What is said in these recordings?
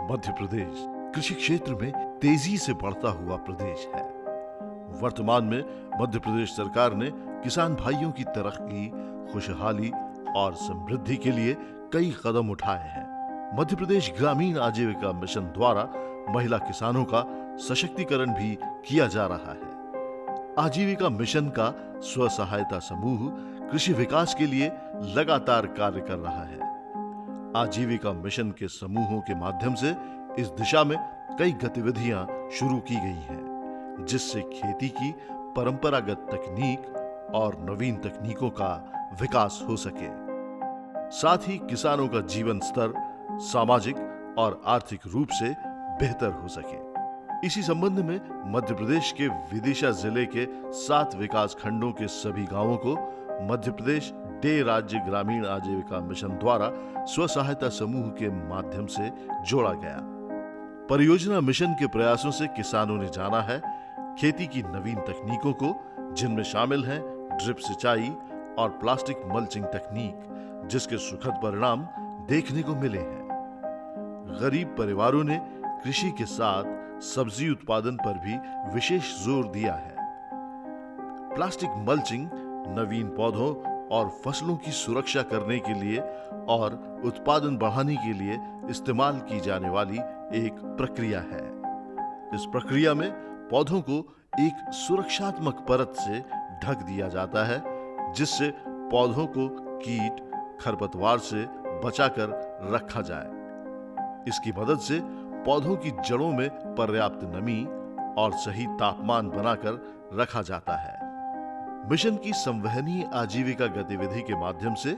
मध्य प्रदेश कृषि क्षेत्र में तेजी से बढ़ता हुआ प्रदेश है। वर्तमान में मध्य प्रदेश सरकार ने किसान भाइयों की तरक्की, खुशहाली और समृद्धि के लिए कई कदम उठाए हैं। मध्य प्रदेश ग्रामीण आजीविका मिशन द्वारा महिला किसानों का सशक्तिकरण भी किया जा रहा है। आजीविका मिशन का स्व सहायता समूह कृषि विकास के लिए लगातार कार्य कर रहा है। आजीविका मिशन के समूहों के माध्यम से इस दिशा में कई गतिविधियां शुरू की गई हैं, जिससे खेती की परंपरागत तकनीक और नवीन तकनीकों का विकास हो सके। साथ ही किसानों का जीवन स्तर सामाजिक और आर्थिक रूप से बेहतर हो सके। इसी संबंध में मध्य प्रदेश के विदिशा जिले के 7 विकास खंडों के सभी गांवों को मध्य प्रदेश डे राज्य ग्रामीण आजीविका मिशन द्वारा स्व सहायता समूह के माध्यम से जोड़ा गया। परियोजना मिशन के प्रयासों से किसानों ने जाना है खेती की नवीन तकनीकों को, जिनमें शामिल हैं ड्रिप सिंचाई और प्लास्टिक मल्चिंग तकनीक, जिसके सुखद परिणाम देखने को मिले हैं। गरीब परिवारों ने कृषि के साथ सब्जी उत्पादन पर भी विशेष जोर दिया है। प्लास्टिक मल्चिंग नवीन पौधों और फसलों की सुरक्षा करने के लिए और उत्पादन बढ़ाने के लिए इस्तेमाल की जाने वाली एक प्रक्रिया है। इस प्रक्रिया में पौधों को एक सुरक्षात्मक परत से ढक दिया जाता है, जिससे पौधों को कीट, खरपतवार से बचाकर रखा जाए। इसकी मदद से पौधों की जड़ों में पर्याप्त नमी और सही तापमान बनाकर रखा जाता है। मिशन की संवहनीय आजीविका गतिविधि के माध्यम से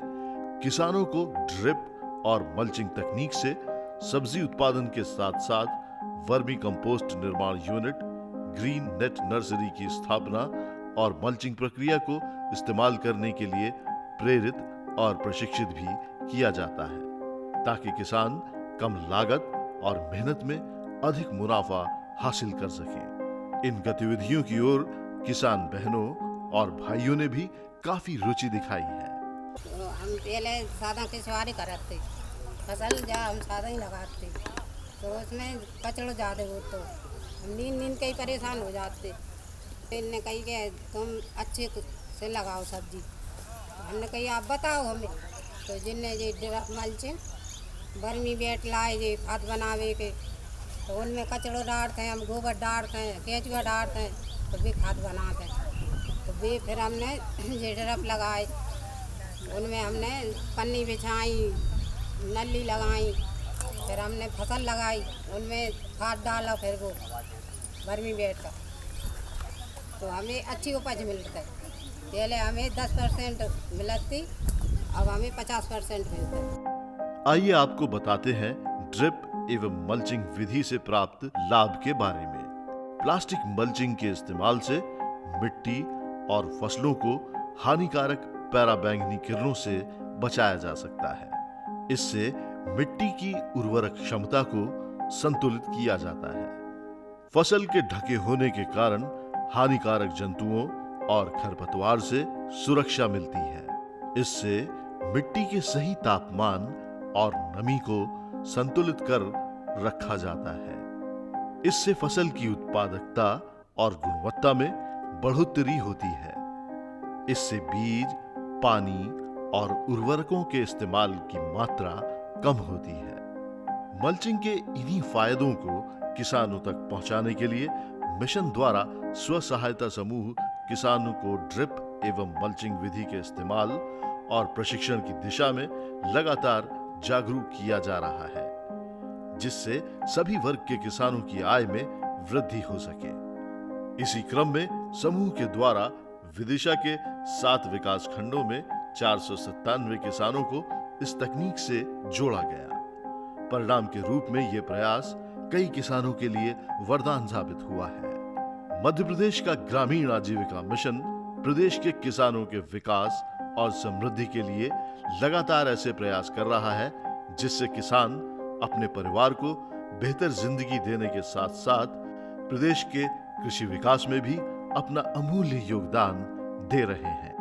किसानों को ड्रिप और मल्चिंग तकनीक से सब्जी उत्पादन के साथ साथ वर्मी कंपोस्ट निर्माण यूनिट, ग्रीन नेट नर्सरी की स्थापना और मल्चिंग प्रक्रिया को इस्तेमाल करने के लिए प्रेरित और प्रशिक्षित भी किया जाता है, ताकि किसान कम लागत और मेहनत में अधिक मुनाफा हासिल कर सके। इन गतिविधियों की ओर किसान बहनों और भाइयों ने भी काफी रुचि दिखाई है। तो हम पहले सादा किसवारी करते, फसल जा हम सादा ही लगाते, तो उसमें कचड़ा ज़्यादा हो तो हम नींद कई परेशान हो जाते। इनने कही कि तुम अच्छे से लगाओ सब्जी, हमने कही आप बताओ हमें। तो जिनने ये ड्रिप मल्चिंग वर्मी बेट लाए, ये खाद बनावे के, तो उनमें कचड़ो डालते हैं, हम गोबर डालते हैं, केचुआ डालते हैं, तो भी खाद बनाते हैं। तो भी फिर हमने ये ड्रिप लगाए, उनमें हमने पन्नी बिछाई, नली लगाई, फिर हमने फसल लगाई, उनमें खाद डाला, फिर वो वर्मी बेट का, तो हमें अच्छी उपज मिलती है। पहले हमें 10% मिलती, अब हमें 50% मिलता है। आइए आपको बताते हैं ड्रिप एवं मल्चिंग विधि से प्राप्त लाभ के बारे में। प्लास्टिक मल्चिंग के इस्तेमाल से मिट्टी और फसलों को हानिकारक पराबैंगनी किरणों से बचाया जा सकता है। इससे मिट्टी की उर्वरक क्षमता को संतुलित किया जाता है। फसल के ढके होने के कारण हानिकारक जंतुओं और खरपतवार से सुरक्षा मिलती है। इससे मिट्टी के सही तापमान और नमी को संतुलित कर रखा जाता है। इससे फसल की उत्पादकता और गुणवत्ता में बढ़ोतरी होती है। इससे बीज, पानी और उर्वरकों के इस्तेमाल की मात्रा कम होती है। मल्चिंग के इन्हीं फायदों को किसानों तक पहुंचाने के लिए मिशन द्वारा स्व सहायता समूह किसानों को ड्रिप एवं मल्चिंग विधि के इस्तेमाल और प्रशिक्षण की दिशा में लगातार जागरूक किया जा रहा है, जिससे सभी वर्ग के किसानों की आय में वृद्धि हो सके। इसी क्रम में समूह के द्वारा विदिशा के 7 विकास खंडों में 497 किसानों को इस तकनीक से जोड़ा गया। परिणाम के रूप में यह प्रयास कई किसानों के लिए वरदान साबित हुआ है। मध्य प्रदेश का ग्रामीण आजीविका मिशन प्रदेश के किसानों के विकास और समृद्धि के लिए लगातार ऐसे प्रयास कर रहा है, जिससे किसान अपने परिवार को बेहतर जिंदगी देने के साथ साथ प्रदेश के कृषि विकास में भी अपना अमूल्य योगदान दे रहे हैं।